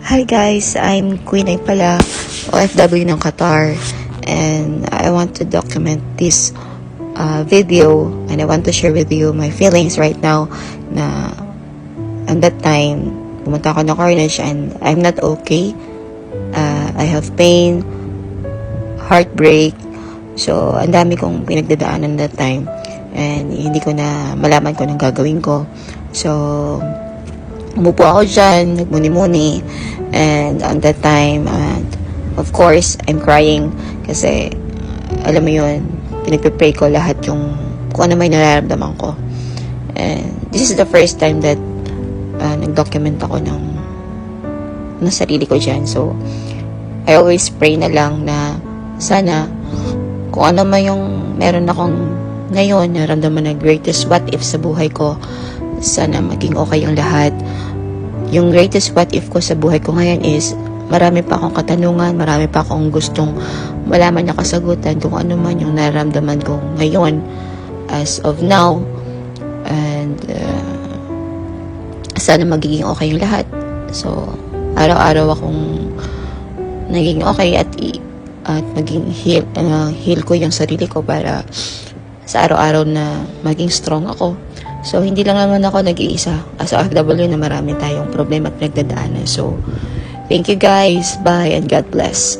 Hi guys, I'm Queen ay pala, OFW ng Qatar, and I want to document this video, and I want to share with you my feelings right now na at that time, pumunta ako ng Carnage and I'm not okay. I have pain, heartbreak, so ang dami kong pinagdadaanan that time and hindi ko na malaman kung anong gagawin ko. So, umupo ako dyan, nagmuni-muni, and at that time, and of course, I'm crying kasi, alam mo yun, pinagpipray ko lahat yung kung ano may nararamdaman ko. And this is the first time that nag-document ako ng sarili ko dyan. So, I always pray na lang na sana kung ano man yung meron akong ngayon, naramdaman na greatest what if sa buhay ko, sana maging okay yung lahat. Yung greatest what if ko sa buhay ko ngayon is marami pa akong katanungan, marami pa akong gustong malaman na kasagutan kung ano man yung nararamdaman ko ngayon as of now, and sana magiging okay yung lahat. So araw-araw akong naging okay at maging heal ko yung sarili ko para sa araw-araw na maging strong ako. So, hindi lang naman ako nag-iisa. As a OFW na marami tayong problema at pinagdadaanan. So, thank you guys. Bye and God bless.